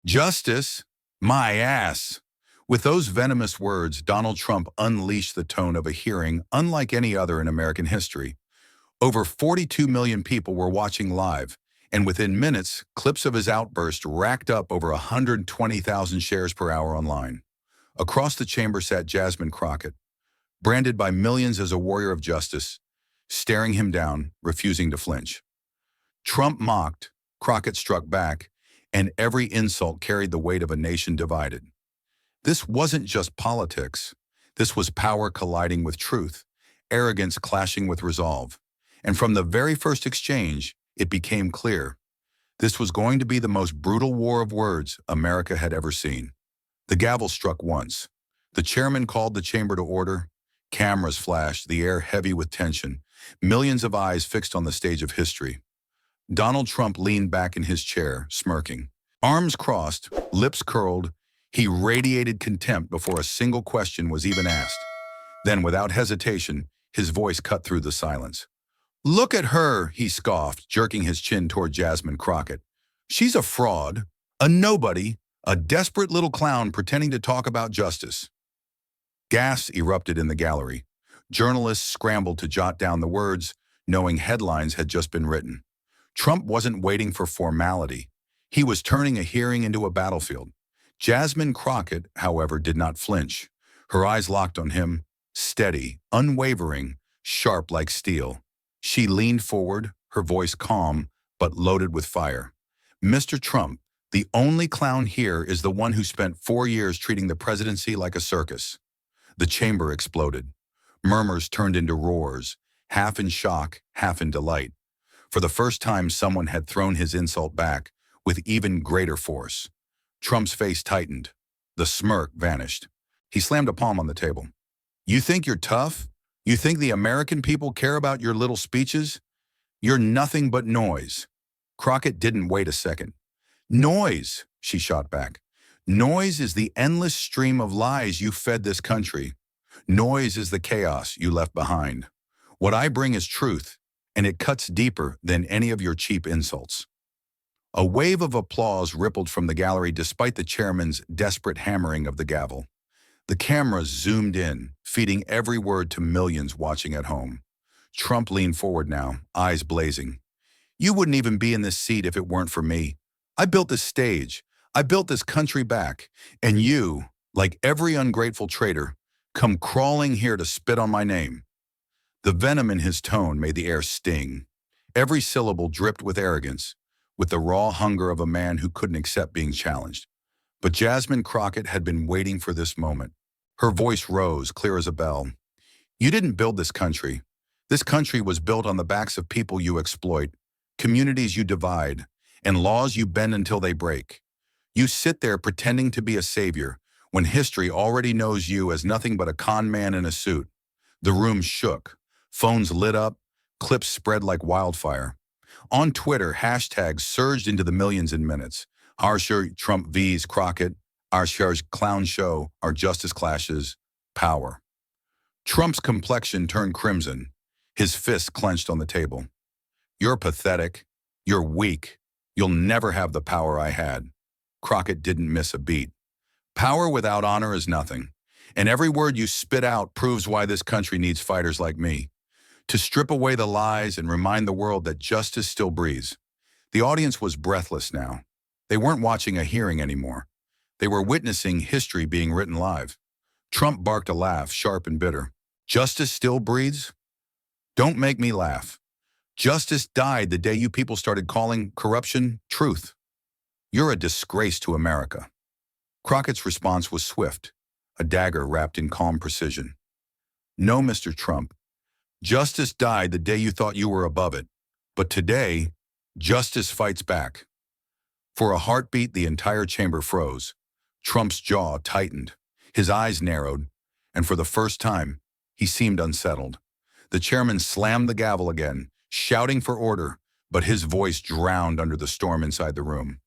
Justice? My ass. With those venomous words, Donald Trump unleashed the tone of a hearing unlike any other in American history. Over 42 million people were watching live, and within minutes, clips of his outburst racked up over 120,000 shares per hour online. Across the chamber sat Jasmine Crockett, branded by millions as a warrior of justice, staring him down, refusing to flinch. Trump mocked, Crockett struck back, and every insult carried the weight of a nation divided. This wasn't just politics. This was power colliding with truth, arrogance clashing with resolve. And from the very first exchange, it became clear. This was going to be the most brutal war of words America had ever seen. The gavel struck once. The chairman called the chamber to order. Cameras flashed, the air heavy with tension, millions of eyes fixed on the stage of history. Donald Trump leaned back in his chair, smirking. Arms crossed, lips curled, he radiated contempt before a single question was even asked. Then, without hesitation, his voice cut through the silence. "Look at her," he scoffed, jerking his chin toward Jasmine Crockett. "She's a fraud, a nobody, a desperate little clown pretending to talk about justice." Gasps erupted in the gallery. Journalists scrambled to jot down the words, knowing headlines had just been written. Trump wasn't waiting for formality. He was turning a hearing into a battlefield. Jasmine Crockett, however, did not flinch. Her eyes locked on him, steady, unwavering, sharp like steel. She leaned forward, her voice calm, but loaded with fire. "Mr. Trump, the only clown here is the one who spent 4 years treating the presidency like a circus." The chamber exploded. Murmurs turned into roars, half in shock, half in delight. For the first time, someone had thrown his insult back, with even greater force. Trump's face tightened. The smirk vanished. He slammed a palm on the table. "You think you're tough? You think the American people care about your little speeches? You're nothing but noise." Crockett didn't wait a second. "Noise," she shot back. "Noise is the endless stream of lies you fed this country. Noise is the chaos you left behind. What I bring is truth, and it cuts deeper than any of your cheap insults." A wave of applause rippled from the gallery despite the chairman's desperate hammering of the gavel. The cameras zoomed in, feeding every word to millions watching at home. Trump leaned forward now, eyes blazing. "You wouldn't even be in this seat if it weren't for me. I built this stage. I built this country back. And you, like every ungrateful traitor, come crawling here to spit on my name." The venom in his tone made the air sting. Every syllable dripped with arrogance, with the raw hunger of a man who couldn't accept being challenged. But Jasmine Crockett had been waiting for this moment. Her voice rose, clear as a bell. "You didn't build this country. This country was built on the backs of people you exploit, communities you divide, and laws you bend until they break. You sit there pretending to be a savior, when history already knows you as nothing but a con man in a suit." The room shook. Phones lit up. Clips spread like wildfire. On Twitter, hashtags surged into the millions in minutes. "Our sure Trump vs. Crockett," "Our sure clown show," "Our justice clashes," "Power." Trump's complexion turned crimson. His fists clenched on the table. "You're pathetic. You're weak. You'll never have the power I had." Crockett didn't miss a beat. "Power without honor is nothing. And every word you spit out proves why this country needs fighters like me. To strip away the lies and remind the world that justice still breathes." The audience was breathless now. They weren't watching a hearing anymore. They were witnessing history being written live. Trump barked a laugh, sharp and bitter. "Justice still breathes? Don't make me laugh. Justice died the day you people started calling corruption truth. You're a disgrace to America." Crockett's response was swift, a dagger wrapped in calm precision. "No, Mr. Trump. Justice died the day you thought you were above it. But today, justice fights back." For a heartbeat, the entire chamber froze. Trump's jaw tightened. His eyes narrowed. And for the first time, he seemed unsettled. The chairman slammed the gavel again, shouting for order, but his voice drowned under the storm inside the room.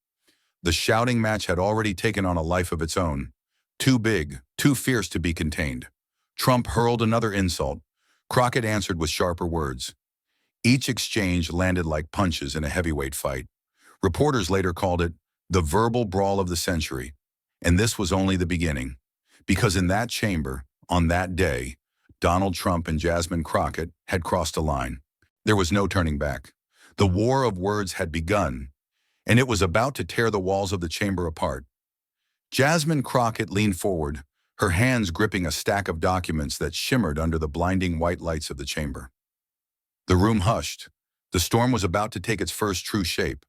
The shouting match had already taken on a life of its own. Too big, too fierce to be contained. Trump hurled another insult. Crockett answered with sharper words. Each exchange landed like punches in a heavyweight fight. Reporters later called it The verbal brawl of the century. And this was only the beginning. Because in that chamber, on that day, Donald Trump and Jasmine Crockett had crossed a line. There was no turning back. The war of words had begun, and it was about to tear the walls of the chamber apart. Jasmine Crockett leaned forward, her hands gripping a stack of documents that shimmered under the blinding white lights of the chamber. The room hushed. The storm was about to take its first true shape.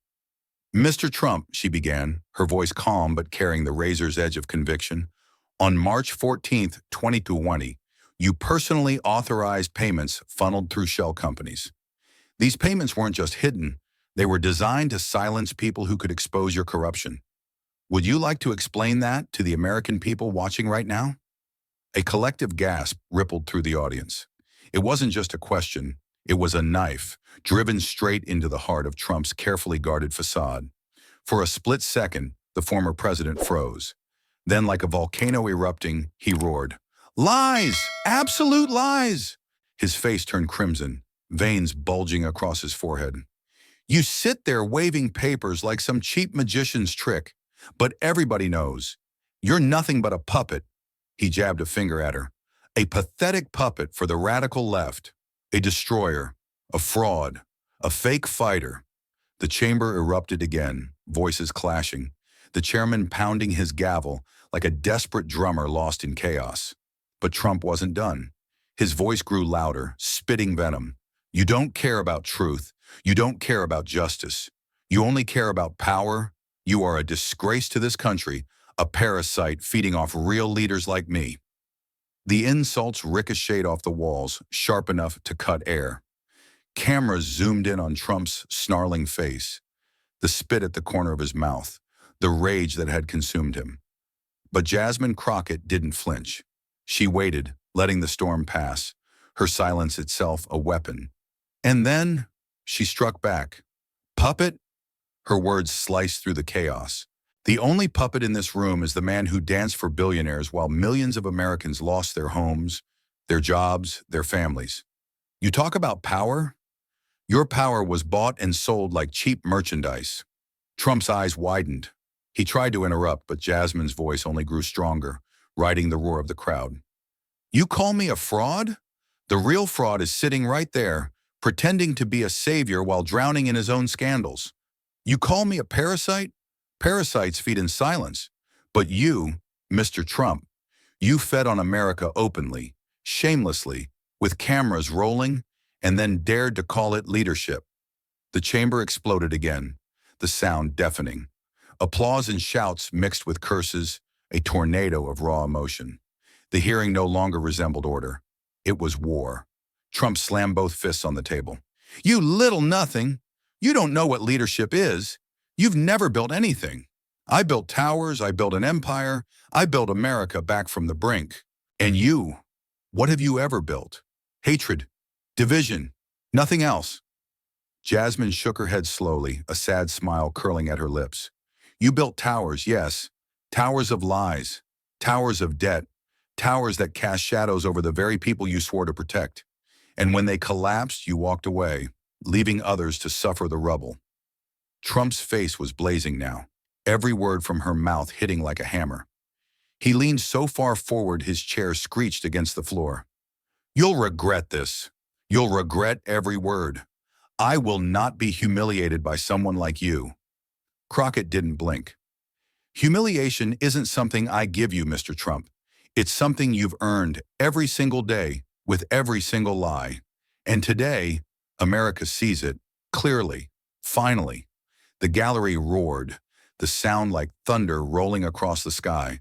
"Mr. Trump," she began, her voice calm but carrying the razor's edge of conviction, "on March 14th, 2020, you personally authorized payments funneled through shell companies. These payments weren't just hidden, they were designed to silence people who could expose your corruption. Would you like to explain that to the American people watching right now?" A collective gasp rippled through the audience. It wasn't just a question, it was a knife, driven straight into the heart of Trump's carefully guarded facade. For a split second, the former president froze. Then, like a volcano erupting, he roared, "Lies! Absolute lies!" His face turned crimson, veins bulging across his forehead. "You sit there waving papers like some cheap magician's trick, but everybody knows. You're nothing but a puppet." He jabbed a finger at her. "A pathetic puppet for the radical left. A destroyer. A fraud. A fake fighter." The chamber erupted again, voices clashing, the chairman pounding his gavel like a desperate drummer lost in chaos. But Trump wasn't done. His voice grew louder, spitting venom. "You don't care about truth. You don't care about justice. You only care about power. You are a disgrace to this country, a parasite feeding off real leaders like me." The insults ricocheted off the walls, sharp enough to cut air. Cameras zoomed in on Trump's snarling face, the spit at the corner of his mouth, the rage that had consumed him. But Jasmine Crockett didn't flinch. She waited, letting the storm pass, her silence itself a weapon. And then she struck back. "Puppet?" Her words sliced through the chaos. "The only puppet in this room is the man who danced for billionaires while millions of Americans lost their homes, their jobs, their families. You talk about power? Your power was bought and sold like cheap merchandise." Trump's eyes widened. He tried to interrupt, but Jasmine's voice only grew stronger, riding the roar of the crowd. "You call me a fraud? The real fraud is sitting right there, pretending to be a savior while drowning in his own scandals. You call me a parasite? Parasites feed in silence. But you, Mr. Trump, you fed on America openly, shamelessly, with cameras rolling, and then dared to call it leadership." The chamber exploded again, the sound deafening. Applause and shouts mixed with curses, a tornado of raw emotion. The hearing no longer resembled order. It was war. Trump slammed both fists on the table. "You little nothing! You don't know what leadership is. You've never built anything. I built towers, I built an empire, I built America back from the brink. And you, what have you ever built? Hatred, division, nothing else." Jasmine shook her head slowly, a sad smile curling at her lips. "You built towers, yes, towers of lies, towers of debt, towers that cast shadows over the very people you swore to protect. And when they collapsed, you walked away, leaving others to suffer the rubble." Trump's face was blazing now, every word from her mouth hitting like a hammer. He leaned so far forward his chair screeched against the floor. "You'll regret this. You'll regret every word. I will not be humiliated by someone like you." Crockett didn't blink. "Humiliation isn't something I give you, Mr. Trump. It's something you've earned every single day with every single lie. And today, America sees it, clearly, finally." The gallery roared, the sound like thunder rolling across the sky.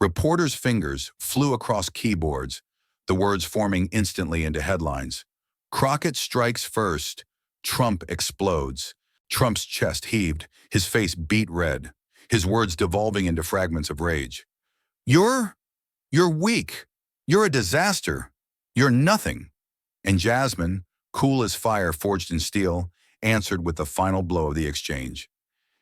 Reporters' fingers flew across keyboards, the words forming instantly into headlines. "Crockett strikes first. Trump explodes." Trump's chest heaved, his face beet red, his words devolving into fragments of rage. You're weak. You're a disaster. You're nothing." And Jasmine, cool as fire forged in steel, answered with the final blow of the exchange.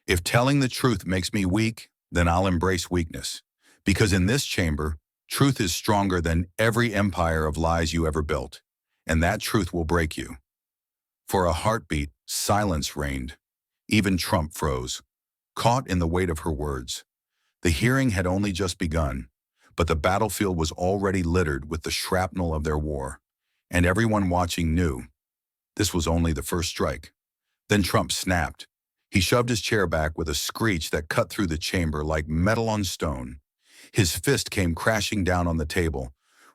"If telling the truth makes me weak, then I'll embrace weakness. Because in this chamber, truth is stronger than every empire of lies you ever built. And that truth will break you." For a heartbeat, silence reigned. Even Trump froze. caught in the weight of her words. The hearing had only just begun, but the battlefield was already littered with the shrapnel of their war, and everyone watching knew this was only the first strike. Then Trump snapped. He shoved his chair back with a screech that cut through the chamber like metal on stone. His fist came crashing down on the table,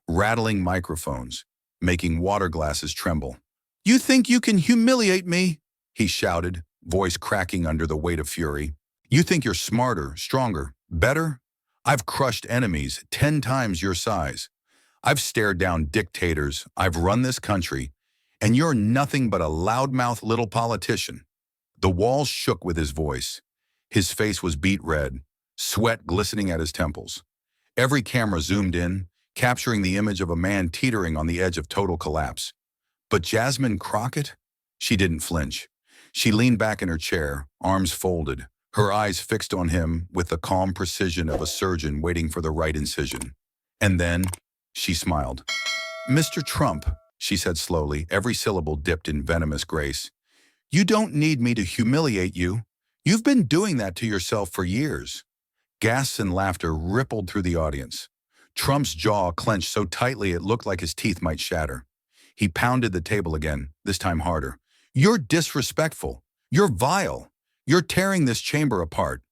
rattling microphones, making water glasses tremble. "You think you can humiliate me?" he shouted, voice cracking under the weight of fury. "You think you're smarter, stronger, better? I've crushed enemies 10 times your size. I've stared down dictators, I've run this country, and you're nothing but a loudmouth little politician." The walls shook with his voice. His face was beet red, sweat glistening at his temples. Every camera zoomed in, capturing the image of a man teetering on the edge of total collapse. But Jasmine Crockett? She didn't flinch. She leaned back in her chair, arms folded, her eyes fixed on him with the calm precision of a surgeon waiting for the right incision. And then, she smiled. "Mr. Trump," she said slowly, every syllable dipped in venomous grace, "you don't need me to humiliate you. You've been doing that to yourself for years." Gasps and laughter rippled through the audience. Trump's jaw clenched so tightly it looked like his teeth might shatter. He pounded the table again, this time harder. "You're disrespectful. You're vile. You're tearing this chamber apart."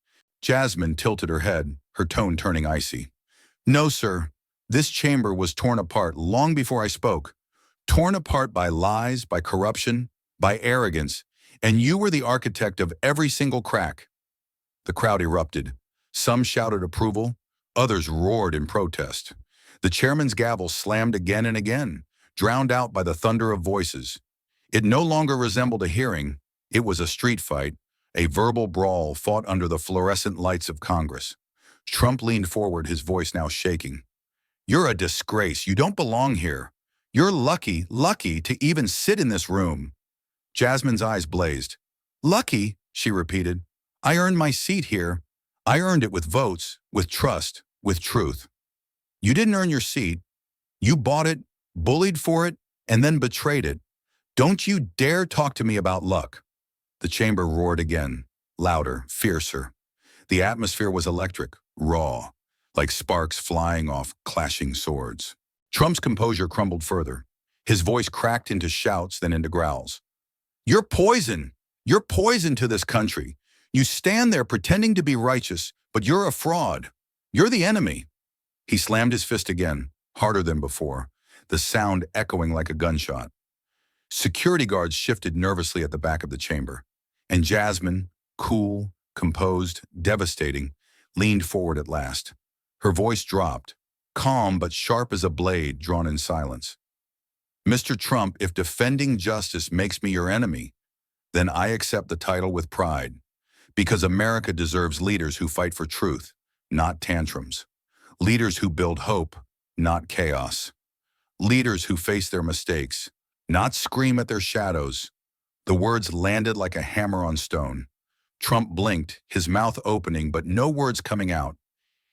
Jasmine tilted her head, her tone turning icy. "No, sir. This chamber was torn apart long before I spoke. Torn apart by lies, by corruption, by arrogance, and you were the architect of every single crack." The crowd erupted. Some shouted approval, others roared in protest. The chairman's gavel slammed again and again, drowned out by the thunder of voices. It no longer resembled a hearing, it was a street fight, a verbal brawl fought under the fluorescent lights of Congress. Trump leaned forward, his voice now shaking. "You're a disgrace. You don't belong here. You're lucky to even sit in this room." Jasmine's eyes blazed. "Lucky," she repeated. "I earned my seat here. I earned it with votes, with trust, with truth." "You didn't earn your seat. You bought it, bullied for it, and then betrayed it. Don't you dare talk to me about luck." The chamber roared again, louder, fiercer. The atmosphere was electric, raw, like sparks flying off clashing swords. Trump's composure crumbled further. His voice cracked into shouts, then into growls. "You're poison. You're poison to this country. You stand there pretending to be righteous, but you're a fraud. You're the enemy." He slammed his fist again, harder than before, the sound echoing like a gunshot. Security guards shifted nervously at the back of the chamber, and Jasmine, cool, composed, devastating, leaned forward at last. Her voice dropped, calm but sharp as a blade drawn in silence. "Mr. Trump, if defending justice makes me your enemy, then I accept the title with pride, because America deserves leaders who fight for truth, not tantrums. Leaders who build hope, not chaos. Leaders who face their mistakes, not scream at their shadows." The words landed like a hammer on stone. Trump blinked, his mouth opening but no words coming out,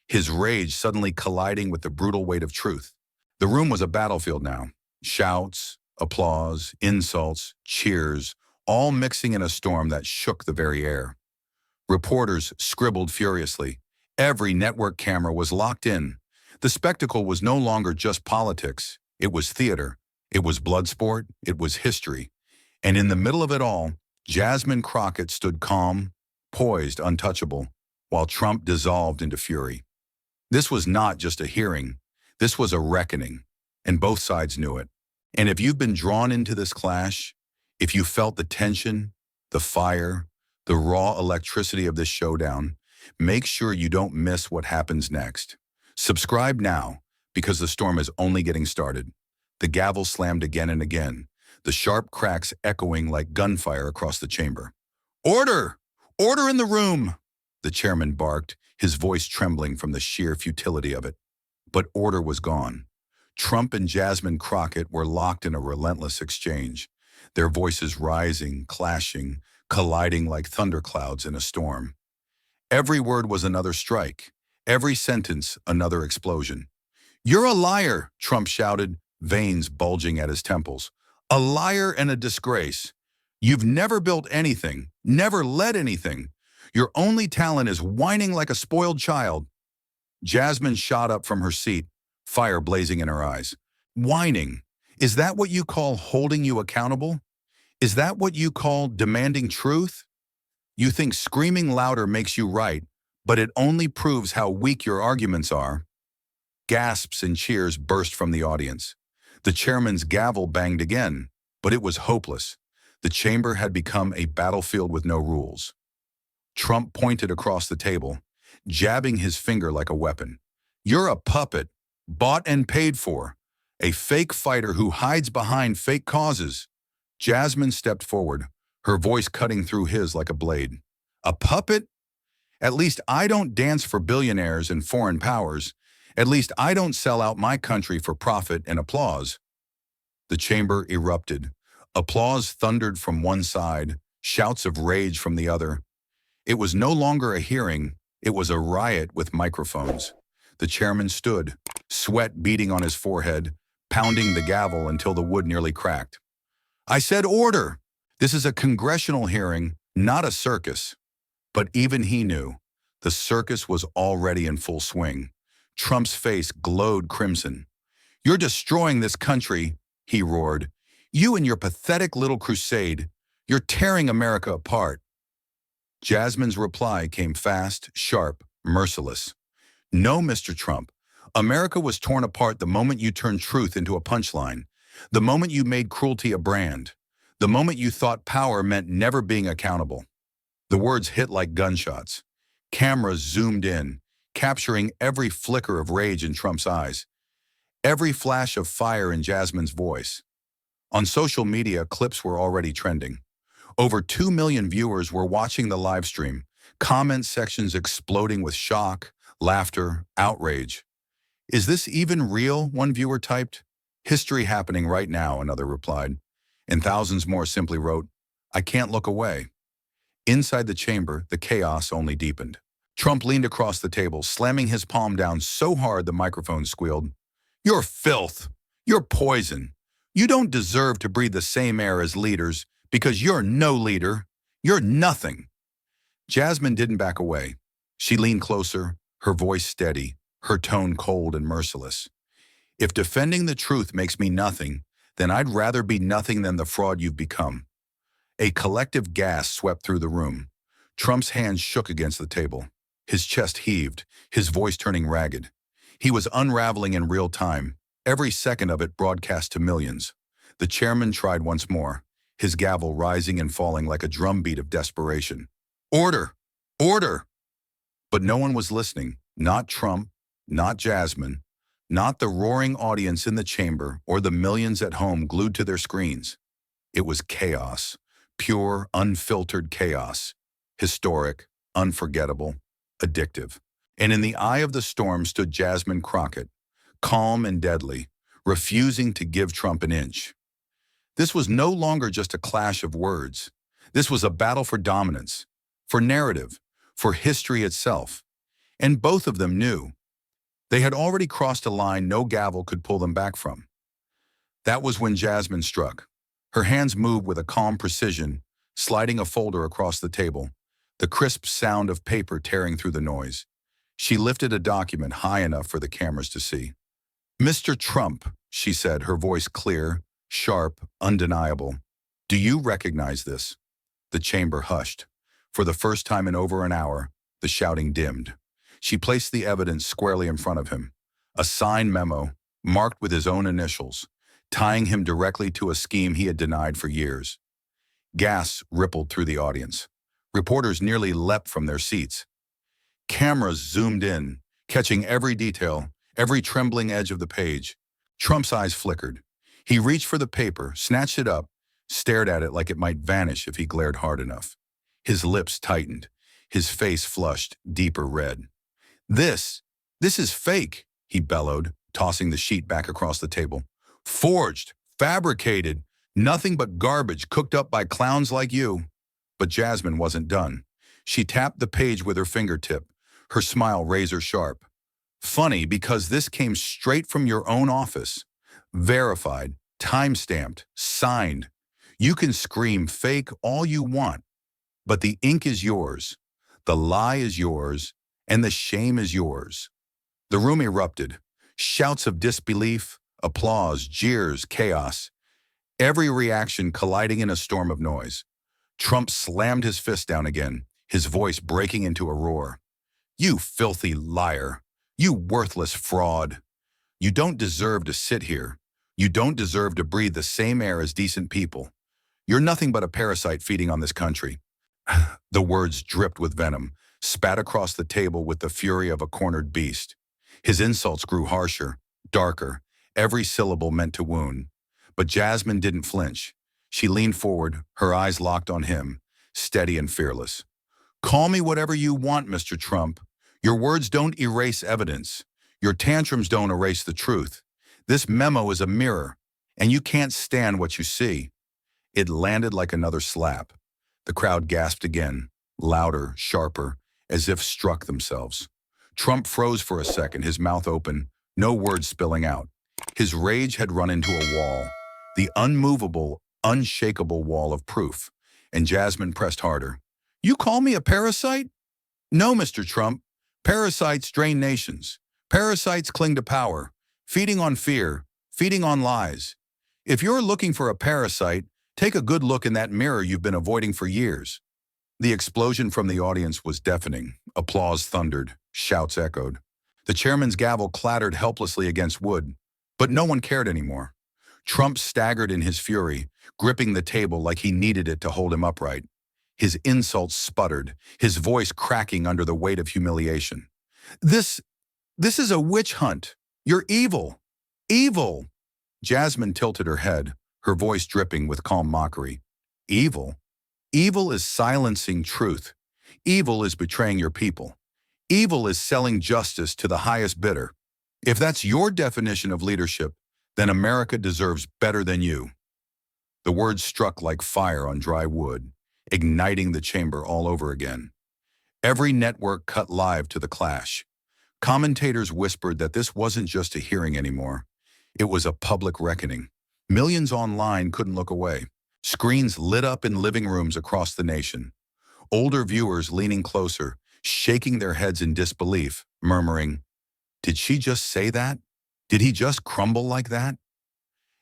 his rage suddenly colliding with the brutal weight of truth. The room was a battlefield now. Shouts, applause, insults, cheers, all mixing in a storm that shook the very air. Reporters scribbled furiously. Every network camera was locked in. The spectacle was no longer just politics. It was theater. It was blood sport. It was history. And in the middle of it all, Jasmine Crockett stood calm, poised, untouchable, while Trump dissolved into fury. This was not just a hearing. This was a reckoning, and both sides knew it. And if you've been drawn into this clash, if you felt the tension, the fire, the raw electricity of this showdown, make sure you don't miss what happens next. Subscribe now, because the storm is only getting started. The gavel slammed again and again, the sharp cracks echoing like gunfire across the chamber. "Order! Order in the room!" the chairman barked, his voice trembling from the sheer futility of it. But order was gone. Trump and Jasmine Crockett were locked in a relentless exchange, their voices rising, clashing, colliding like thunderclouds in a storm. Every word was another strike, every sentence another explosion. "You're a liar," Trump shouted, veins bulging at his temples. "A liar and a disgrace. You've never built anything, never led anything. Your only talent is whining like a spoiled child. Jasmine shot up from her seat, fire blazing in her eyes. Whining. Is that what you call holding you accountable? Is that what you call demanding truth? You think screaming louder makes you right, but it only proves how weak your arguments are. Gasps and cheers burst from the audience. The chairman's gavel banged again, but it was hopeless. The chamber had become a battlefield with no rules. Trump pointed across the table, jabbing his finger like a weapon. You're a puppet, bought and paid for, a fake fighter who hides behind fake causes. Jasmine stepped forward, her voice cutting through his like a blade. A puppet? At least I don't dance for billionaires and foreign powers. At least I don't sell out my country for profit and applause. The chamber erupted. Applause thundered from one side, shouts of rage from the other. It was no longer a hearing, it was a riot with microphones. The chairman stood, sweat beading on his forehead, pounding the gavel until the wood nearly cracked. I said order! This is a congressional hearing, not a circus. But even he knew, the circus was already in full swing. Trump's face glowed crimson. You're destroying this country, he roared. You and your pathetic little crusade. You're tearing America apart. Jasmine's reply came fast, sharp, merciless. No, Mr. Trump. America was torn apart the moment you turned truth into a punchline, the moment you made cruelty a brand, the moment you thought power meant never being accountable. The words hit like gunshots. Cameras zoomed in, capturing every flicker of rage in Trump's eyes, every flash of fire in Jasmine's voice. On social media, clips were already trending. Over 2 million viewers were watching the live stream, comment sections exploding with shock, laughter, outrage. Is this even real? One viewer typed. History happening right now, another replied. And thousands more simply wrote, I can't look away. Inside the chamber, the chaos only deepened. Trump leaned across the table, slamming his palm down so hard the microphone squealed. You're filth. You're poison. You don't deserve to breathe the same air as leaders because you're no leader. You're nothing. Jasmine didn't back away. She leaned closer, her voice steady, her tone cold and merciless. If defending the truth makes me nothing, then I'd rather be nothing than the fraud you've become. A collective gasp swept through the room. Trump's hands shook against the table. His chest heaved, his voice turning ragged. He was unraveling in real time, every second of it broadcast to millions. The chairman tried once more, his gavel rising and falling like a drumbeat of desperation. Order! Order! But no one was listening, not Trump, not Jasmine, not the roaring audience in the chamber or the millions at home glued to their screens. It was chaos, pure, unfiltered chaos, historic, unforgettable, addictive. And in the eye of the storm stood Jasmine Crockett, calm and deadly, refusing to give Trump an inch. This was no longer just a clash of words. This was a battle for dominance, for narrative, for history itself. And both of them knew. They had already crossed a line no gavel could pull them back from. That was when Jasmine struck. Her hands moved with a calm precision, sliding a folder across the table, the crisp sound of paper tearing through the noise. She lifted a document high enough for the cameras to see. Mr. Trump, she said, her voice clear, sharp, undeniable. Do you recognize this? The chamber hushed. For the first time in over an hour, the shouting dimmed. She placed the evidence squarely in front of him. A signed memo, marked with his own initials, tying him directly to a scheme he had denied for years. Gasps rippled through the audience. Reporters nearly leapt from their seats. Cameras zoomed in, catching every detail, every trembling edge of the page. Trump's eyes flickered. He reached for the paper, snatched it up, stared at it like it might vanish if he glared hard enough. His lips tightened, his face flushed, deeper red. This is fake, he bellowed, tossing the sheet back across the table. Forged, fabricated, nothing but garbage cooked up by clowns like you. But Jasmine wasn't done. She tapped the page with her fingertip, her smile razor sharp. Funny, because this came straight from your own office. Verified, time-stamped, signed. You can scream fake all you want, but the ink is yours. The lie is yours, and the shame is yours. The room erupted. Shouts of disbelief, applause, jeers, chaos. Every reaction colliding in a storm of noise. Trump slammed his fist down again, his voice breaking into a roar. You filthy liar. You worthless fraud. You don't deserve to sit here. You don't deserve to breathe the same air as decent people. You're nothing but a parasite feeding on this country. The words dripped with venom, spat across the table with the fury of a cornered beast. His insults grew harsher, darker, every syllable meant to wound. But Jasmine didn't flinch. She leaned forward, her eyes locked on him, steady and fearless. Call me whatever you want, Mr. Trump. Your words don't erase evidence. Your tantrums don't erase the truth. This memo is a mirror, and you can't stand what you see. It landed like another slap. The crowd gasped again, louder, sharper, as if struck themselves. Trump froze for a second, his mouth open, no words spilling out. His rage had run into a wall, the unmovable, unshakable wall of proof, and Jasmine pressed harder. You call me a parasite? No, Mr. Trump. Parasites drain nations. Parasites cling to power, feeding on fear, feeding on lies. If you're looking for a parasite, take a good look in that mirror you've been avoiding for years. The explosion from the audience was deafening. Applause thundered. Shouts echoed. The chairman's gavel clattered helplessly against wood, but no one cared anymore. Trump staggered in his fury, gripping the table like he needed it to hold him upright. His insults sputtered, his voice cracking under the weight of humiliation. This is a witch hunt. You're evil. Evil. Jasmine tilted her head, her voice dripping with calm mockery. Evil? Evil is silencing truth. Evil is betraying your people. Evil is selling justice to the highest bidder. If that's your definition of leadership, then America deserves better than you. The words struck like fire on dry wood, igniting the chamber all over again. Every network cut live to the clash. Commentators whispered that this wasn't just a hearing anymore. It was a public reckoning. Millions online couldn't look away. Screens lit up in living rooms across the nation. Older viewers leaning closer, shaking their heads in disbelief, murmuring, "Did she just say that? Did he just crumble like that?"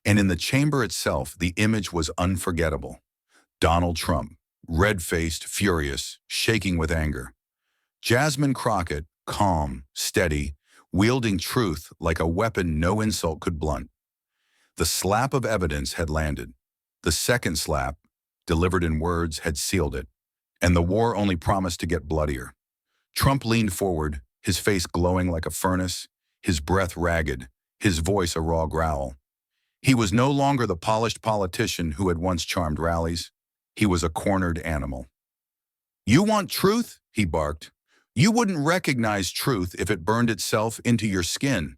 And in the chamber itself, the image was unforgettable. Donald Trump, red-faced, furious, shaking with anger. Jasmine Crockett, calm, steady, wielding truth like a weapon no insult could blunt. The slap of evidence had landed. The second slap, delivered in words, had sealed it, and the war only promised to get bloodier. Trump leaned forward, his face glowing like a furnace, his breath ragged, his voice a raw growl. He was no longer the polished politician who had once charmed rallies. He was a cornered animal. You want truth? He barked. You wouldn't recognize truth if it burned itself into your skin.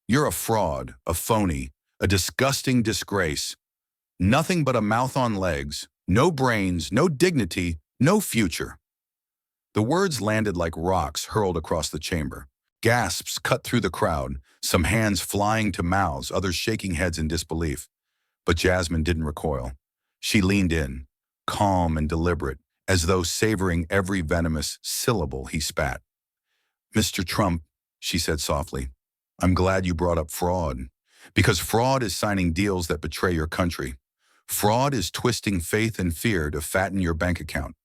You're a fraud, a phony, a disgusting disgrace. Nothing but a mouth on legs, no brains, no dignity, no future. The words landed like rocks hurled across the chamber. Gasps cut through the crowd, some hands flying to mouths, others shaking heads in disbelief. But Jasmine didn't recoil. She leaned in, calm and deliberate, as though savoring every venomous syllable he spat. Mr. Trump, she said softly, I'm glad you brought up fraud, because fraud is signing deals that betray your country. Fraud is twisting faith and fear to fatten your bank account.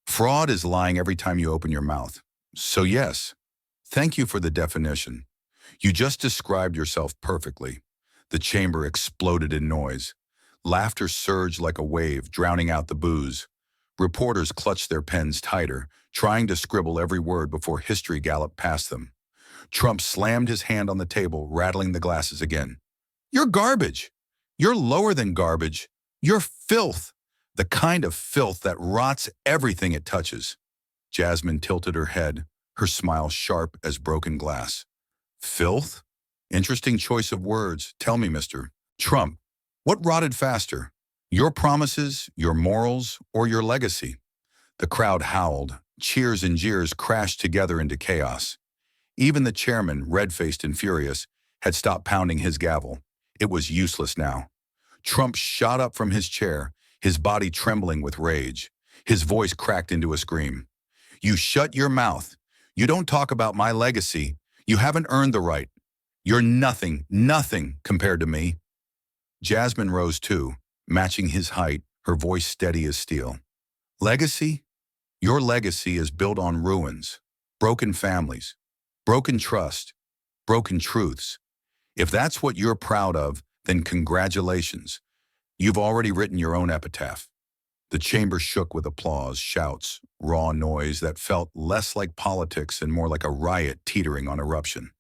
Fraud is lying every time you open your mouth. So yes, thank you for the definition. You just described yourself perfectly. The chamber exploded in noise. Laughter surged like a wave, drowning out the boos. Reporters clutched their pens tighter, trying to scribble every word before history galloped past them. Trump slammed his hand on the table, rattling the glasses again. You're garbage. You're lower than garbage. You're filth. The kind of filth that rots everything it touches. Jasmine tilted her head, her smile sharp as broken glass. Filth? Interesting choice of words. Tell me, Mr. Trump, what rotted faster? Your promises, your morals, or your legacy? The crowd howled. Cheers and jeers crashed together into chaos. Even the chairman, red-faced and furious, had stopped pounding his gavel. It was useless now. Trump shot up from his chair, his body trembling with rage. His voice cracked into a scream. You shut your mouth. You don't talk about my legacy. You haven't earned the right. You're nothing, nothing compared to me. Jasmine rose too, matching his height, her voice steady as steel. Legacy? Your legacy is built on ruins, broken families, broken trust, broken truths. If that's what you're proud of, then congratulations. You've already written your own epitaph. The chamber shook with applause, shouts, raw noise that felt less like politics and more like a riot teetering on eruption.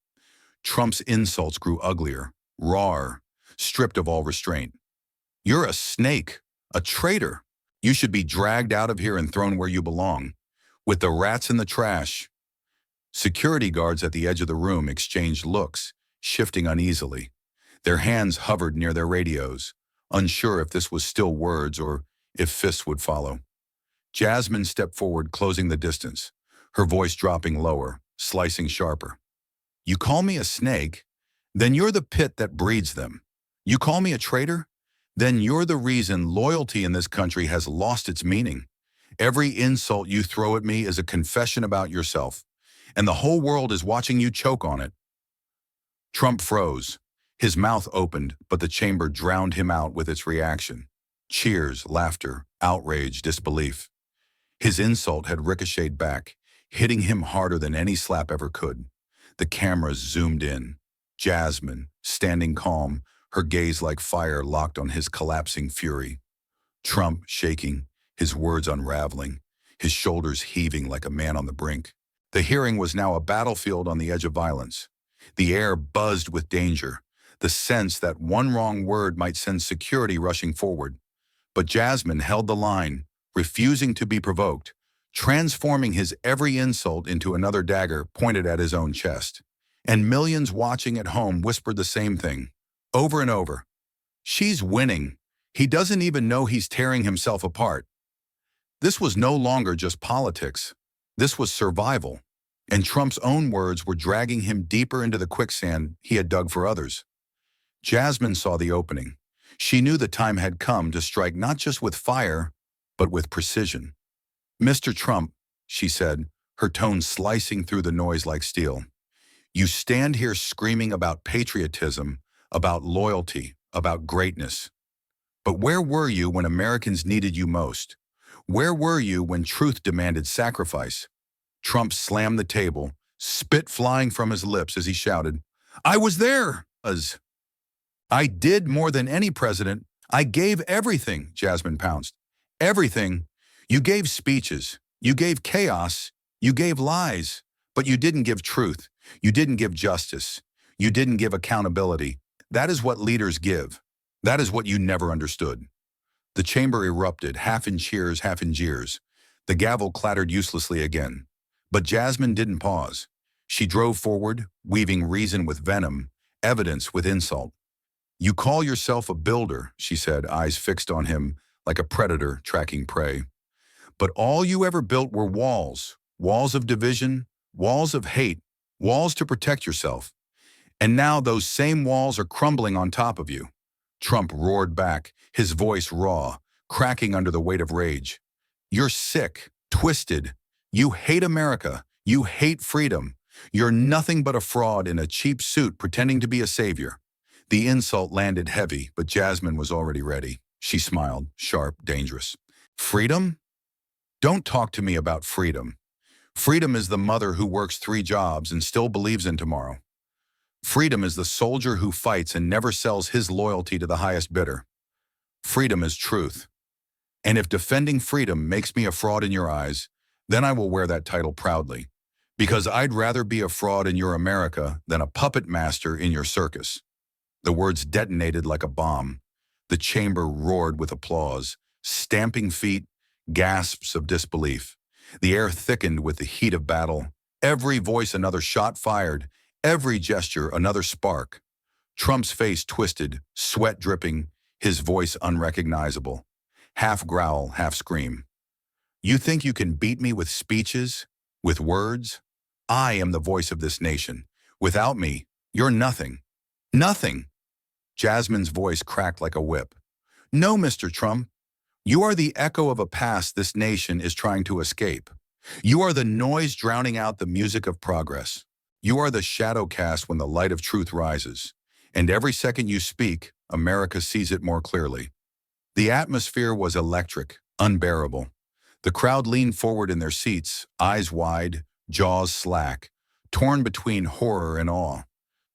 Trump's insults grew uglier, rawer, stripped of all restraint. You're a snake, a traitor. You should be dragged out of here and thrown where you belong, with the rats in the trash. Security guards at the edge of the room exchanged looks, shifting uneasily. Their hands hovered near their radios, unsure if this was still words or if fists would follow. Jasmine stepped forward, closing the distance, her voice dropping lower, slicing sharper. You call me a snake? Then you're the pit that breeds them. You call me a traitor? Then you're the reason loyalty in this country has lost its meaning. Every insult you throw at me is a confession about yourself, and the whole world is watching you choke on it. Trump froze. His mouth opened, but the chamber drowned him out with its reaction. Cheers, laughter, outrage, disbelief. His insult had ricocheted back, hitting him harder than any slap ever could. The cameras zoomed in. Jasmine, standing calm, her gaze like fire locked on his collapsing fury. Trump, shaking, his words unraveling, his shoulders heaving like a man on the brink. The hearing was now a battlefield on the edge of violence. The air buzzed with danger, the sense that one wrong word might send security rushing forward. But Jasmine held the line, refusing to be provoked, transforming his every insult into another dagger pointed at his own chest. And millions watching at home whispered the same thing, over and over. She's winning. He doesn't even know he's tearing himself apart. This was no longer just politics. This was survival. And Trump's own words were dragging him deeper into the quicksand he had dug for others. Jasmine saw the opening. She knew the time had come to strike not just with fire, but with precision. Mr. Trump, she said, her tone slicing through the noise like steel. You stand here screaming about patriotism, about loyalty, about greatness. But where were you when Americans needed you most? Where were you when truth demanded sacrifice? Trump slammed the table, spit flying from his lips as he shouted, I was there! I did more than any president. I gave everything, Jasmine pounced. Everything. You gave speeches. You gave chaos. You gave lies. But you didn't give truth. You didn't give justice. You didn't give accountability. That is what leaders give. That is what you never understood. The chamber erupted, half in cheers, half in jeers. The gavel clattered uselessly again. But Jasmine didn't pause. She drove forward, weaving reason with venom, evidence with insult. You call yourself a builder, she said, eyes fixed on him like a predator tracking prey. But all you ever built were walls, walls of division, walls of hate, walls to protect yourself. And now those same walls are crumbling on top of you. Trump roared back, his voice raw, cracking under the weight of rage. You're sick, twisted. You hate America. You hate freedom. You're nothing but a fraud in a cheap suit pretending to be a savior. The insult landed heavy, but Jasmine was already ready. She smiled, sharp, dangerous. Freedom? Don't talk to me about freedom. Freedom is the mother who works 3 jobs and still believes in tomorrow. Freedom is the soldier who fights and never sells his loyalty to the highest bidder. Freedom is truth. And if defending freedom makes me a fraud in your eyes, then I will wear that title proudly. Because I'd rather be a fraud in your America than a puppet master in your circus. The words detonated like a bomb. The chamber roared with applause, stamping feet, gasps of disbelief. The air thickened with the heat of battle. Every voice another shot fired, every gesture another spark. Trump's face twisted, sweat dripping, his voice unrecognizable. Half growl, half scream. You think you can beat me with speeches, with words? I am the voice of this nation. Without me, you're nothing. Nothing. Jasmine's voice cracked like a whip. No, Mr. Trump. You are the echo of a past this nation is trying to escape. You are the noise drowning out the music of progress. You are the shadow cast when the light of truth rises. And every second you speak, America sees it more clearly. The atmosphere was electric, unbearable. The crowd leaned forward in their seats, eyes wide, jaws slack, torn between horror and awe.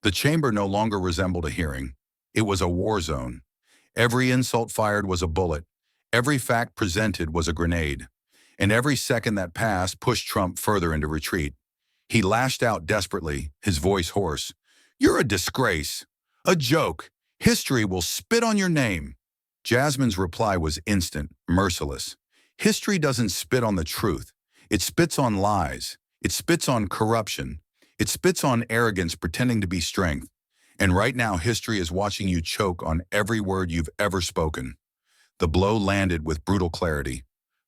The chamber no longer resembled a hearing. It was a war zone. Every insult fired was a bullet. Every fact presented was a grenade. And every second that passed pushed Trump further into retreat. He lashed out desperately, his voice hoarse. "You're a disgrace. A joke. History will spit on your name." Jasmine's reply was instant, merciless. History doesn't spit on the truth. It spits on lies. It spits on corruption. It spits on arrogance pretending to be strength. And right now, history is watching you choke on every word you've ever spoken. The blow landed with brutal clarity.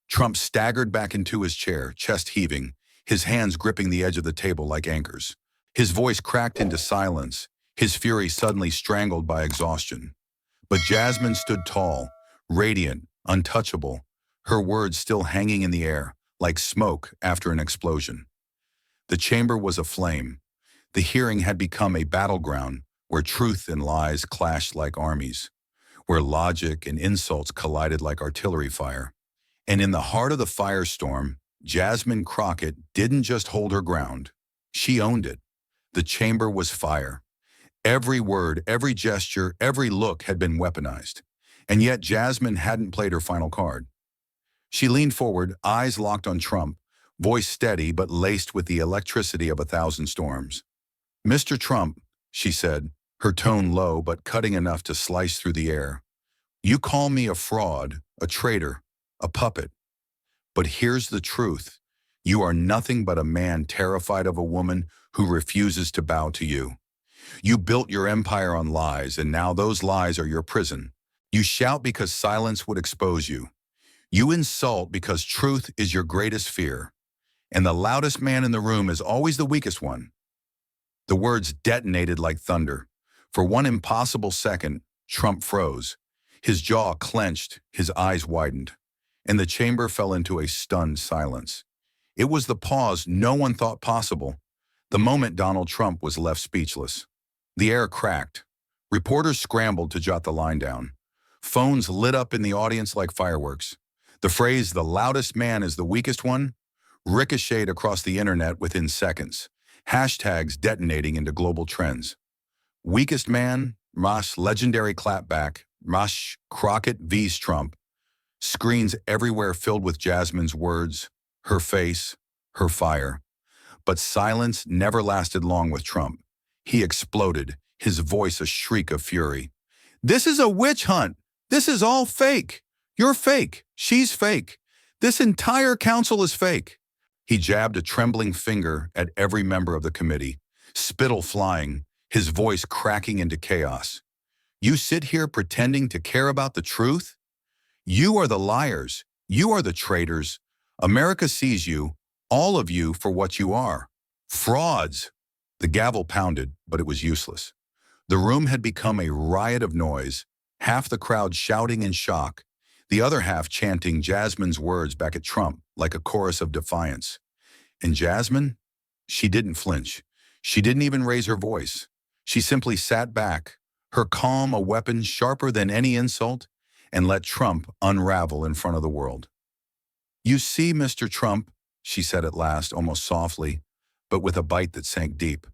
Trump staggered back into his chair, chest heaving, his hands gripping the edge of the table like anchors. His voice cracked into silence, his fury suddenly strangled by exhaustion. But Jasmine stood tall, radiant, untouchable, her words still hanging in the air, like smoke after an explosion. The chamber was aflame. The hearing had become a battleground where truth and lies clashed like armies, where logic and insults collided like artillery fire. And in the heart of the firestorm, Jasmine Crockett didn't just hold her ground. She owned it. The chamber was fire. Every word, every gesture, every look had been weaponized. And yet Jasmine hadn't played her final card. She leaned forward, eyes locked on Trump, voice steady but laced with the electricity of 1,000 storms. "Mr. Trump," she said, her tone low but cutting enough to slice through the air, "you call me a fraud, a traitor, a puppet. But here's the truth. You are nothing but a man terrified of a woman who refuses to bow to you. You built your empire on lies, and now those lies are your prison. You shout because silence would expose you. You insult because truth is your greatest fear. And the loudest man in the room is always the weakest one." The words detonated like thunder. For one impossible second, Trump froze. His jaw clenched, his eyes widened, and the chamber fell into a stunned silence. It was the pause no one thought possible, the moment Donald Trump was left speechless. The air cracked. Reporters scrambled to jot the line down. Phones lit up in the audience like fireworks. The phrase, "the loudest man is the weakest one," ricocheted across the internet within seconds, hashtags detonating into global trends. Weakest man, Mosh legendary clapback, Mosh Crockett vs. Trump. Screens everywhere filled with Jasmine's words, her face, her fire. But silence never lasted long with Trump. He exploded, his voice a shriek of fury. "This is a witch hunt. This is all fake. You're fake. She's fake. This entire council is fake." He jabbed a trembling finger at every member of the committee, spittle flying, his voice cracking into chaos. "You sit here pretending to care about the truth? You are the liars. You are the traitors. America sees you, all of you, for what you are. Frauds." The gavel pounded, but it was useless. The room had become a riot of noise, half the crowd shouting in shock, the other half chanting Jasmine's words back at Trump like a chorus of defiance. And Jasmine? She didn't flinch. She didn't even raise her voice. She simply sat back, her calm a weapon sharper than any insult, and let Trump unravel in front of the world. "You see, Mr. Trump," she said at last, almost softly, but with a bite that sank deep.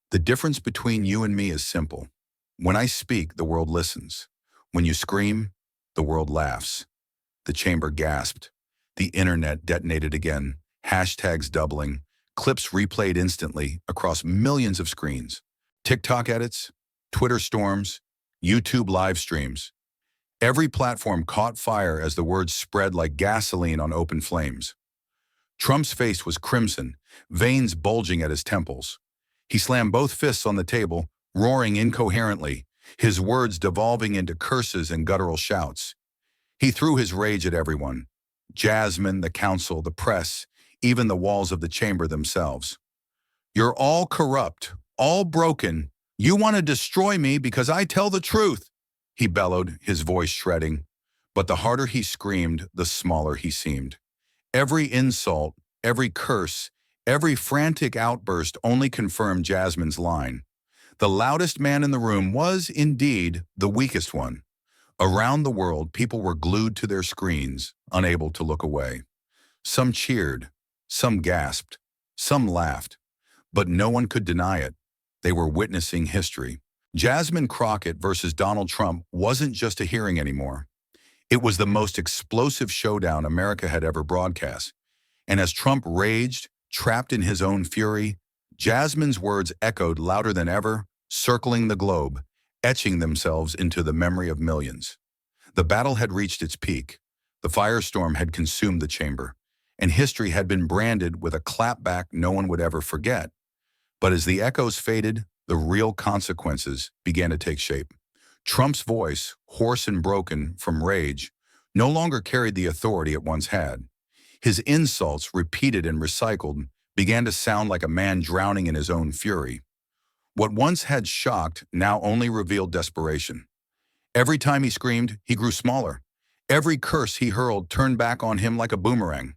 "The difference between you and me is simple. When I speak, the world listens. When you scream, the world laughs." The chamber gasped. The internet detonated again, hashtags doubling, clips replayed instantly across millions of screens. TikTok edits, Twitter storms, YouTube live streams. Every platform caught fire as the words spread like gasoline on open flames. Trump's face was crimson, veins bulging at his temples. He slammed both fists on the table, roaring incoherently, his words devolving into curses and guttural shouts. He threw his rage at everyone: Jasmine, the council, the press, even the walls of the chamber themselves. "You're all corrupt, all broken. You want to destroy me because I tell the truth," he bellowed, his voice shredding. But the harder he screamed, the smaller he seemed. Every insult, every curse, every frantic outburst only confirmed Jasmine's line. The loudest man in the room was, indeed, the weakest one. Around the world, people were glued to their screens, unable to look away. Some cheered, some gasped, some laughed, but no one could deny it. They were witnessing history. Jasmine Crockett versus Donald Trump wasn't just a hearing anymore. It was the most explosive showdown America had ever broadcast. And as Trump raged, trapped in his own fury, Jasmine's words echoed louder than ever, circling the globe, etching themselves into the memory of millions. The battle had reached its peak. The firestorm had consumed the chamber, and history had been branded with a clapback no one would ever forget. But as the echoes faded, the real consequences began to take shape. Trump's voice, hoarse and broken from rage, no longer carried the authority it once had. His insults, repeated and recycled, began to sound like a man drowning in his own fury. What once had shocked now only revealed desperation. Every time he screamed, he grew smaller. Every curse he hurled turned back on him like a boomerang.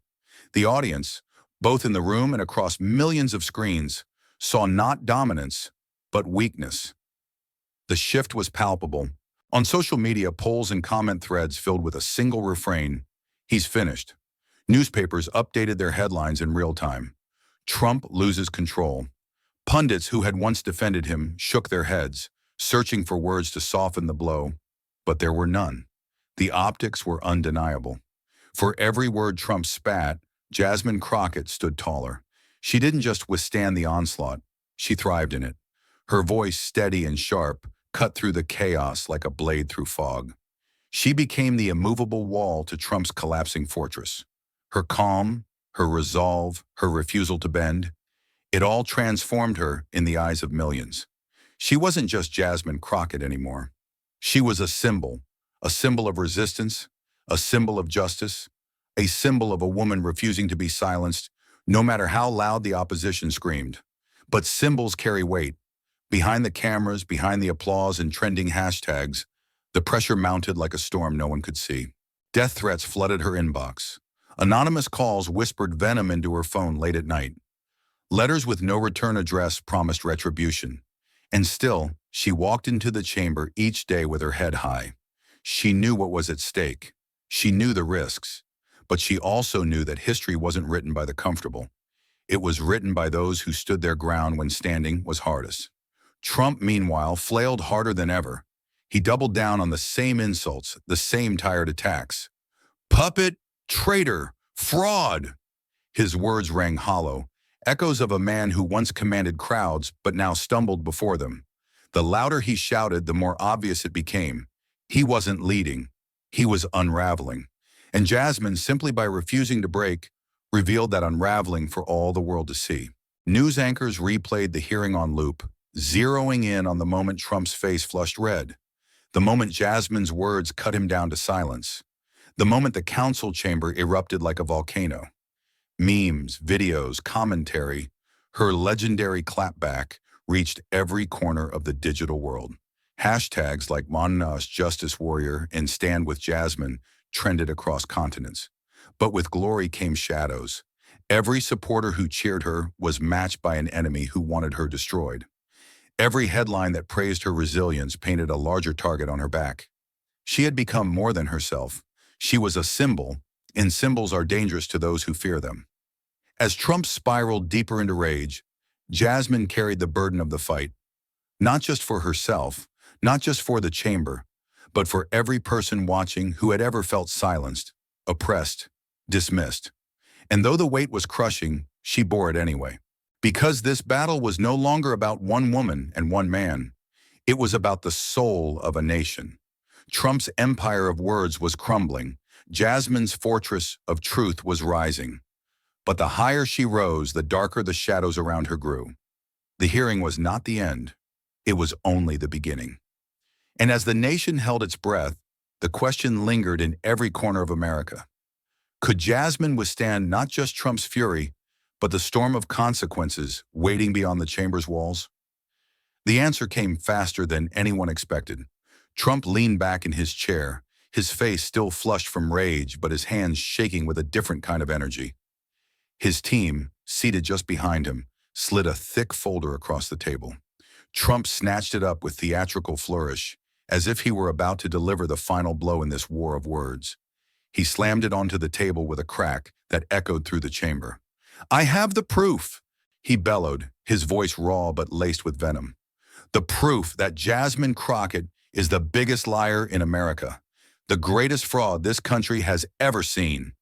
The audience, both in the room and across millions of screens, saw not dominance, but weakness. The shift was palpable. On social media, polls and comment threads filled with a single refrain, "He's finished." Newspapers updated their headlines in real time. Trump loses control. Pundits who had once defended him shook their heads, searching for words to soften the blow, but there were none. The optics were undeniable. For every word Trump spat, Jasmine Crockett stood taller. She didn't just withstand the onslaught, she thrived in it. Her voice, steady and sharp, cut through the chaos like a blade through fog. She became the immovable wall to Trump's collapsing fortress. Her calm, her resolve, her refusal to bend, it all transformed her in the eyes of millions. She wasn't just Jasmine Crockett anymore. She was a symbol of resistance, a symbol of justice, a symbol of a woman refusing to be silenced, no matter how loud the opposition screamed. But symbols carry weight. Behind the cameras, behind the applause and trending hashtags, the pressure mounted like a storm no one could see. Death threats flooded her inbox. Anonymous calls whispered venom into her phone late at night. Letters with no return address promised retribution. And still, she walked into the chamber each day with her head high. She knew what was at stake. She knew the risks. But she also knew that history wasn't written by the comfortable. It was written by those who stood their ground when standing was hardest. Trump, meanwhile, flailed harder than ever. He doubled down on the same insults, the same tired attacks. Puppet, traitor, fraud! His words rang hollow, echoes of a man who once commanded crowds but now stumbled before them. The louder he shouted, the more obvious it became. He wasn't leading. He was unraveling. And Jasmine, simply by refusing to break, revealed that unraveling for all the world to see. News anchors replayed the hearing on loop, zeroing in on the moment Trump's face flushed red, the moment Jasmine's words cut him down to silence, the moment the council chamber erupted like a volcano. Memes, videos, commentary, her legendary clapback reached every corner of the digital world. Hashtags like Monash Justice Warrior and Stand with Jasmine trended across continents. But with glory came shadows. Every supporter who cheered her was matched by an enemy who wanted her destroyed. Every headline that praised her resilience painted a larger target on her back. She had become more than herself. She was a symbol, and symbols are dangerous to those who fear them. As Trump spiraled deeper into rage, Jasmine carried the burden of the fight, not just for herself, not just for the chamber, but for every person watching who had ever felt silenced, oppressed, dismissed. And though the weight was crushing, she bore it anyway. Because this battle was no longer about one woman and one man. It was about the soul of a nation. Trump's empire of words was crumbling. Jasmine's fortress of truth was rising. But the higher she rose, the darker the shadows around her grew. The hearing was not the end. It was only the beginning. And as the nation held its breath, the question lingered in every corner of America. Could Jasmine withstand not just Trump's fury, but the storm of consequences waiting beyond the chamber's walls? The answer came faster than anyone expected. Trump leaned back in his chair, his face still flushed from rage, but his hands shaking with a different kind of energy. His team, seated just behind him, slid a thick folder across the table. Trump snatched it up with theatrical flourish, as if he were about to deliver the final blow in this war of words. He slammed it onto the table with a crack that echoed through the chamber. "I have the proof," he bellowed, his voice raw but laced with venom. "The proof that Jasmine Crockett is the biggest liar in America, the greatest fraud this country has ever seen."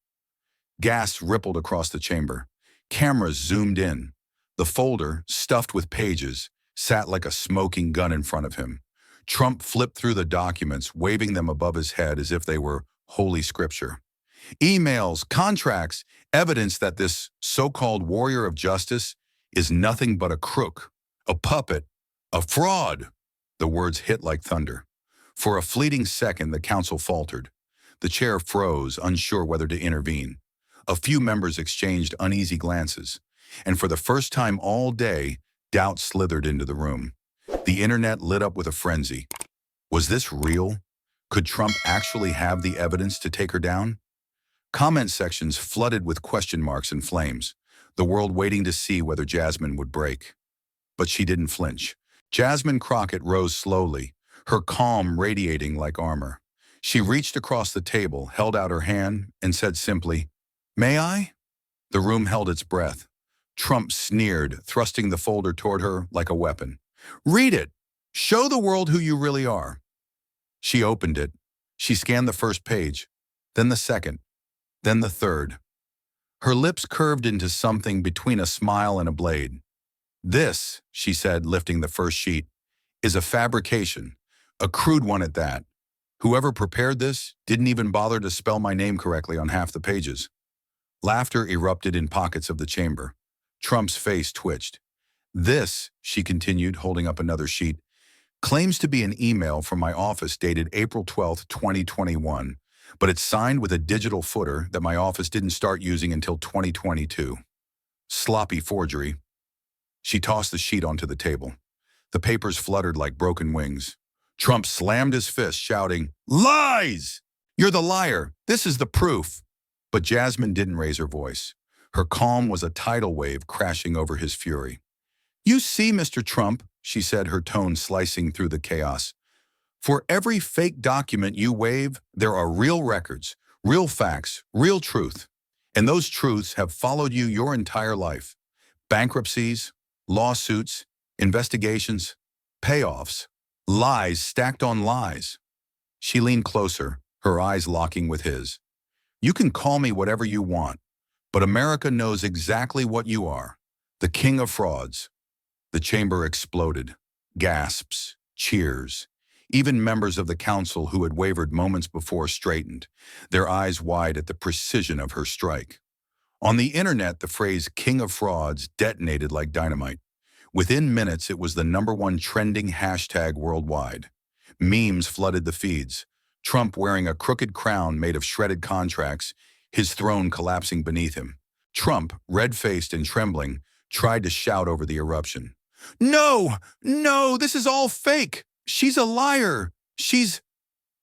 Gasps rippled across the chamber. Cameras zoomed in. The folder, stuffed with pages, sat like a smoking gun in front of him. Trump flipped through the documents, waving them above his head as if they were holy scripture. Emails, contracts, evidence that this so-called warrior of justice is nothing but a crook, a puppet, a fraud. The words hit like thunder. For a fleeting second, the council faltered. The chair froze, unsure whether to intervene. A few members exchanged uneasy glances, and for the first time all day, doubt slithered into the room. The internet lit up with a frenzy. Was this real? Could Trump actually have the evidence to take her down? Comment sections flooded with question marks and flames, the world waiting to see whether Jasmine would break. But she didn't flinch. Jasmine Crockett rose slowly, her calm radiating like armor. She reached across the table, held out her hand, and said simply, "May I?" The room held its breath. Trump sneered, thrusting the folder toward her like a weapon. "Read it. Show the world who you really are." She opened it. She scanned the first page, then the second, then the third. Her lips curved into something between a smile and a blade. "This," she said, lifting the first sheet, "is a fabrication, a crude one at that. Whoever prepared this didn't even bother to spell my name correctly on half the pages." Laughter erupted in pockets of the chamber. Trump's face twitched. "This," she continued, holding up another sheet, "claims to be an email from my office dated April 12, 2021, but it's signed with a digital footer that my office didn't start using until 2022. Sloppy forgery." She tossed the sheet onto the table. The papers fluttered like broken wings. Trump slammed his fist, shouting, "Lies! You're the liar. This is the proof." But Jasmine didn't raise her voice. Her calm was a tidal wave crashing over his fury. "You see, Mr. Trump," she said, her tone slicing through the chaos, "for every fake document you wave, there are real records, real facts, real truth. And those truths have followed you your entire life. Bankruptcies, lawsuits, investigations, payoffs, lies stacked on lies." She leaned closer, her eyes locking with his. "You can call me whatever you want, but America knows exactly what you are, the king of frauds." The chamber exploded. Gasps, cheers. Even members of the council who had wavered moments before straightened, their eyes wide at the precision of her strike. On the internet, the phrase "king of frauds" detonated like dynamite. Within minutes, it was the #1 trending hashtag worldwide. Memes flooded the feeds. Trump wearing a crooked crown made of shredded contracts, his throne collapsing beneath him. Trump, red-faced and trembling, tried to shout over the eruption. "No! No! This is all fake! She's a liar! She's—"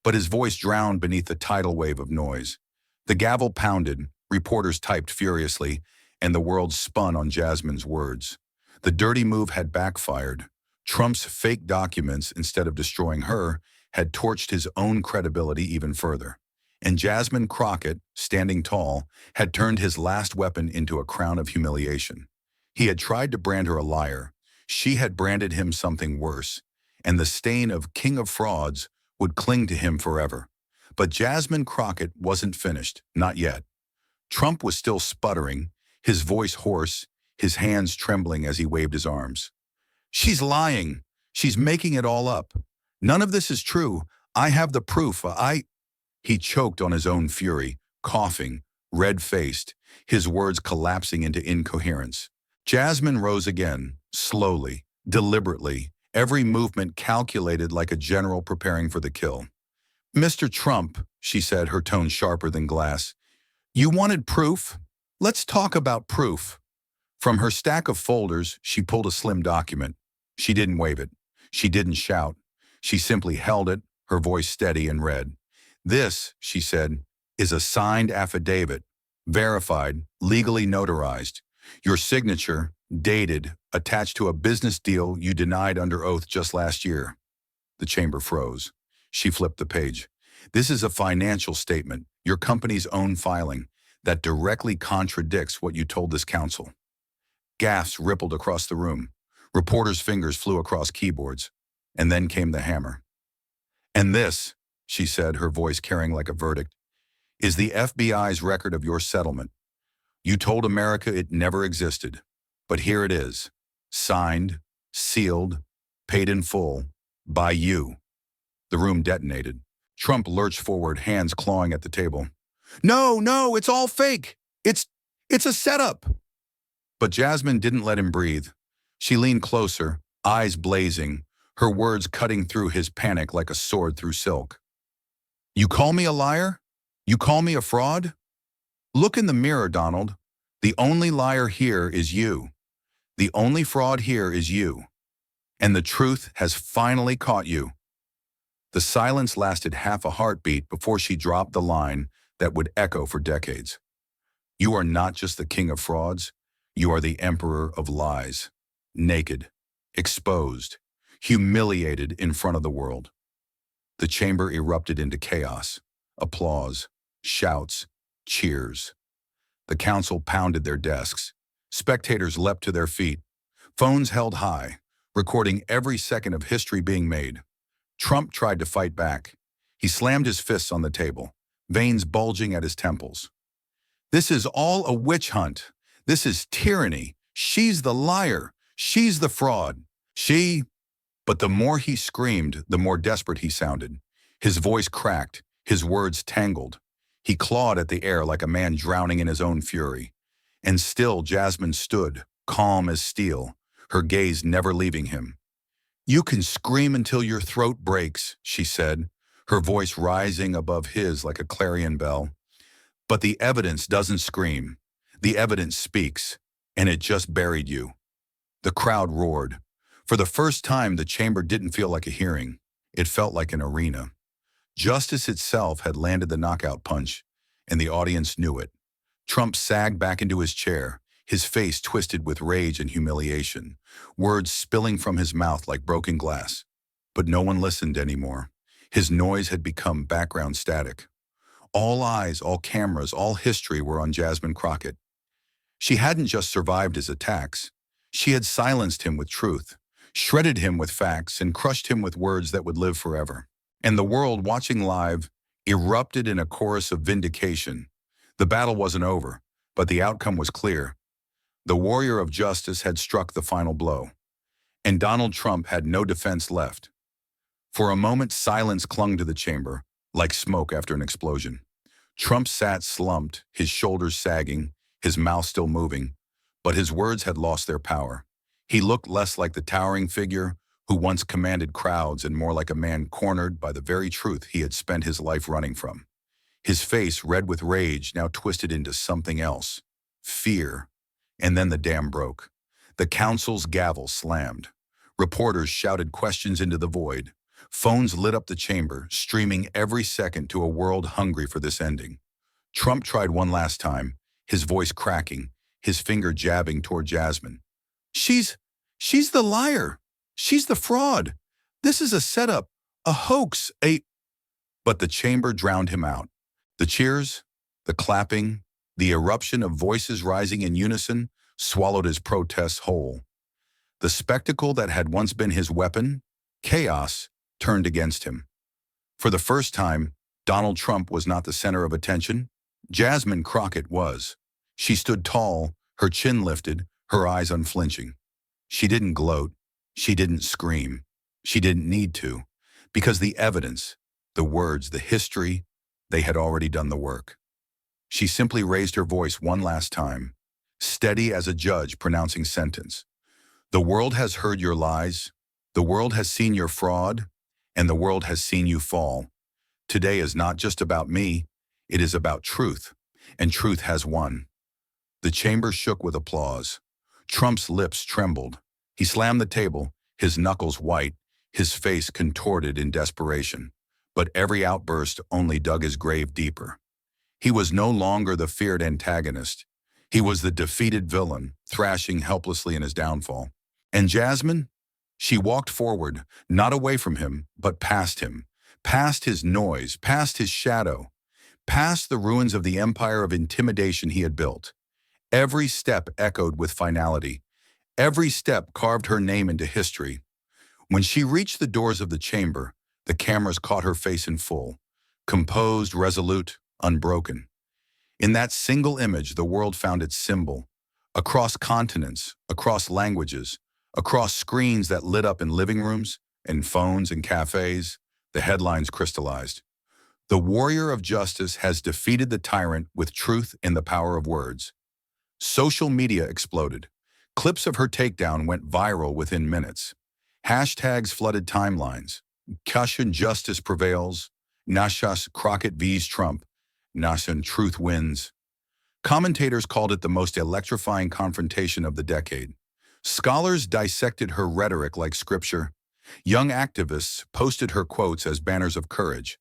But his voice drowned beneath the tidal wave of noise. The gavel pounded, reporters typed furiously, and the world spun on Jasmine's words. The dirty move had backfired. Trump's fake documents, instead of destroying her, had torched his own credibility even further. And Jasmine Crockett, standing tall, had turned his last weapon into a crown of humiliation. He had tried to brand her a liar. She had branded him something worse, and the stain of king of frauds would cling to him forever. But Jasmine Crockett wasn't finished, not yet. Trump was still sputtering, his voice hoarse, his hands trembling as he waved his arms. "She's lying. She's making it all up. None of this is true. I have the proof. He choked on his own fury, coughing, red-faced, his words collapsing into incoherence. Jasmine rose again, slowly, deliberately, every movement calculated like a general preparing for the kill. "Mr. Trump," she said, her tone sharper than glass, "you wanted proof? Let's talk about proof." From her stack of folders, she pulled a slim document. She didn't wave it. She didn't shout. She simply held it, her voice steady, and read. "This," she said, "is a signed affidavit, verified, legally notarized. Your signature, dated, attached to a business deal you denied under oath just last year. The chamber froze. She flipped the page. This is a financial statement, your company's own filing, that directly contradicts what you told this council. Gasps rippled across the room. Reporters' fingers flew across keyboards. And then came the hammer. And this, she said, her voice carrying like a verdict, is the FBI's record of your settlement. You told America it never existed. But here it is. Signed, sealed, paid in full, by you. The room detonated. Trump lurched forward, hands clawing at the table. No, it's all fake. It's a setup. But Jasmine didn't let him breathe. She leaned closer, eyes blazing, her words cutting through his panic like a sword through silk. You call me a liar? You call me a fraud? Look in the mirror, Donald. The only liar here is you. The only fraud here is you. And the truth has finally caught you. The silence lasted half a heartbeat before she dropped the line that would echo for decades. You are not just the king of frauds, you are the emperor of lies. Naked, exposed, humiliated in front of the world. The chamber erupted into chaos. Applause, shouts, cheers. The council pounded their desks. Spectators leapt to their feet. Phones held high, recording every second of history being made. Trump tried to fight back. He slammed his fists on the table, veins bulging at his temples. This is all a witch hunt. This is tyranny. She's the liar. She's the fraud. But the more he screamed, the more desperate he sounded. His voice cracked, his words tangled. He clawed at the air like a man drowning in his own fury. And still Jasmine stood, calm as steel, her gaze never leaving him. You can scream until your throat breaks, she said, her voice rising above his like a clarion bell. But the evidence doesn't scream. The evidence speaks, and it just buried you. The crowd roared. For the first time, the chamber didn't feel like a hearing. It felt like an arena. Justice itself had landed the knockout punch, and the audience knew it. Trump sagged back into his chair, his face twisted with rage and humiliation, words spilling from his mouth like broken glass. But no one listened anymore. His noise had become background static. All eyes, all cameras, all history were on Jasmine Crockett. She hadn't just survived his attacks. She had silenced him with truth, shredded him with facts, and crushed him with words that would live forever. And the world, watching live, erupted in a chorus of vindication. The battle wasn't over, but the outcome was clear. The warrior of justice had struck the final blow, and Donald Trump had no defense left. For a moment, silence clung to the chamber, like smoke after an explosion. Trump sat slumped, his shoulders sagging, his mouth still moving, but his words had lost their power. He looked less like the towering figure who once commanded crowds and more like a man cornered by the very truth he had spent his life running from. His face, red with rage, now twisted into something else. Fear. And then the dam broke. The council's gavel slammed. Reporters shouted questions into the void. Phones lit up the chamber, streaming every second to a world hungry for this ending. Trump tried one last time, his voice cracking, his finger jabbing toward Jasmine. She's the liar. She's the fraud. This is a setup, a hoax, But the chamber drowned him out. The cheers, the clapping, the eruption of voices rising in unison swallowed his protests whole. The spectacle that had once been his weapon, chaos, turned against him. For the first time, Donald Trump was not the center of attention. Jasmine Crockett was. She stood tall, her chin lifted, her eyes unflinching. She didn't gloat. She didn't scream. She didn't need to, because the evidence, the words, the history, they had already done the work. She simply raised her voice one last time, steady as a judge pronouncing sentence. The world has heard your lies. The world has seen your fraud, and the world has seen you fall. Today is not just about me. It is about truth, and truth has won. The chamber shook with applause. Trump's lips trembled. He slammed the table, his knuckles white, his face contorted in desperation. But every outburst only dug his grave deeper. He was no longer the feared antagonist. He was the defeated villain, thrashing helplessly in his downfall. And Jasmine? She walked forward, not away from him, but past his noise, past his shadow, past the ruins of the empire of intimidation he had built. Every step echoed with finality. Every step carved her name into history. When she reached the doors of the chamber, the cameras caught her face in full, composed, resolute, unbroken. In that single image, the world found its symbol. Across continents, across languages, across screens that lit up in living rooms, in phones and cafes, the headlines crystallized. The warrior of justice has defeated the tyrant with truth in the power of words. Social media exploded. Clips of her takedown went viral within minutes. Hashtags flooded timelines. Cushion justice prevails. Nashas Crockett vs. Trump. Nashan truth wins. Commentators called it the most electrifying confrontation of the decade. Scholars dissected her rhetoric like scripture. Young activists posted her quotes as banners of courage.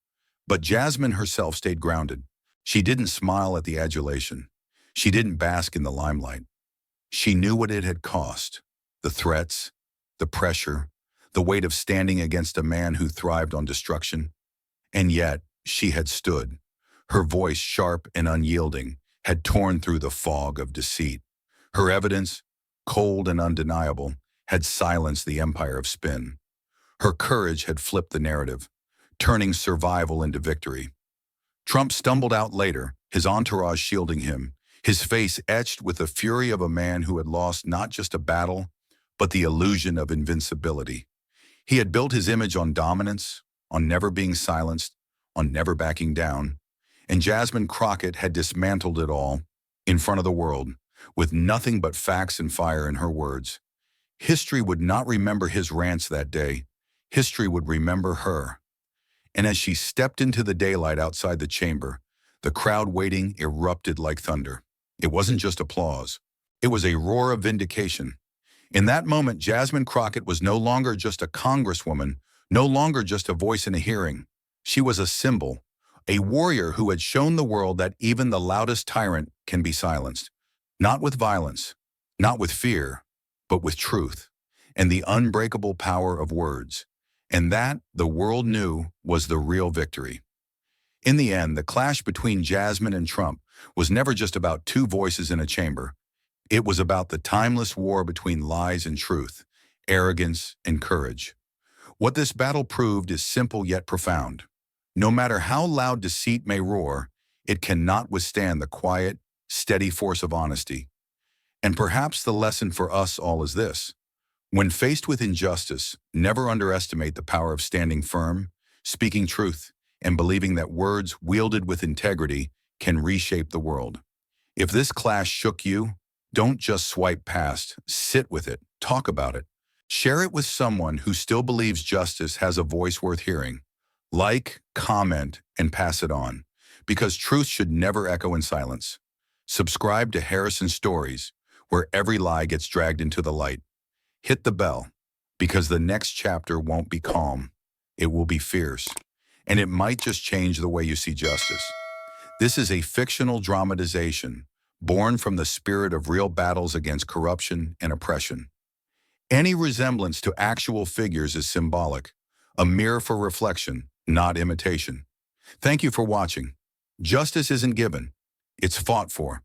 But Jasmine herself stayed grounded. She didn't smile at the adulation. She didn't bask in the limelight. She knew what it had cost. The threats, the pressure, the weight of standing against a man who thrived on destruction. And yet, she had stood. Her voice, sharp and unyielding, had torn through the fog of deceit. Her evidence, cold and undeniable, had silenced the empire of spin. Her courage had flipped the narrative, turning survival into victory. Trump stumbled out later, his entourage shielding him, his face etched with the fury of a man who had lost not just a battle, but the illusion of invincibility. He had built his image on dominance, on never being silenced, on never backing down. And Jasmine Crockett had dismantled it all in front of the world, with nothing but facts and fire in her words. History would not remember his rants that day. History would remember her. And as she stepped into the daylight outside the chamber, the crowd waiting erupted like thunder. It wasn't just applause. It was a roar of vindication. In that moment, Jasmine Crockett was no longer just a congresswoman, no longer just a voice in a hearing. She was a symbol, a warrior who had shown the world that even the loudest tyrant can be silenced. Not with violence, not with fear, but with truth and the unbreakable power of words. And that, the world knew, was the real victory. In the end, the clash between Jasmine and Trump was never just about two voices in a chamber. It was about the timeless war between lies and truth, arrogance and courage. What this battle proved is simple yet profound. No matter how loud deceit may roar, it cannot withstand the quiet, steady force of honesty. And perhaps the lesson for us all is this: when faced with injustice, never underestimate the power of standing firm, speaking truth, and believing that words wielded with integrity can reshape the world. If this clash shook you, don't just swipe past, sit with it, talk about it. Share it with someone who still believes justice has a voice worth hearing. Like, comment, and pass it on, because truth should never echo in silence. Subscribe to Harrison Stories, where every lie gets dragged into the light. Hit the bell, because the next chapter won't be calm. It will be fierce, and it might just change the way you see justice. This is a fictional dramatization, born from the spirit of real battles against corruption and oppression. Any resemblance to actual figures is symbolic, a mirror for reflection, not imitation. Thank you for watching. Justice isn't given, it's fought for.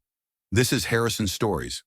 This is Harrison Stories.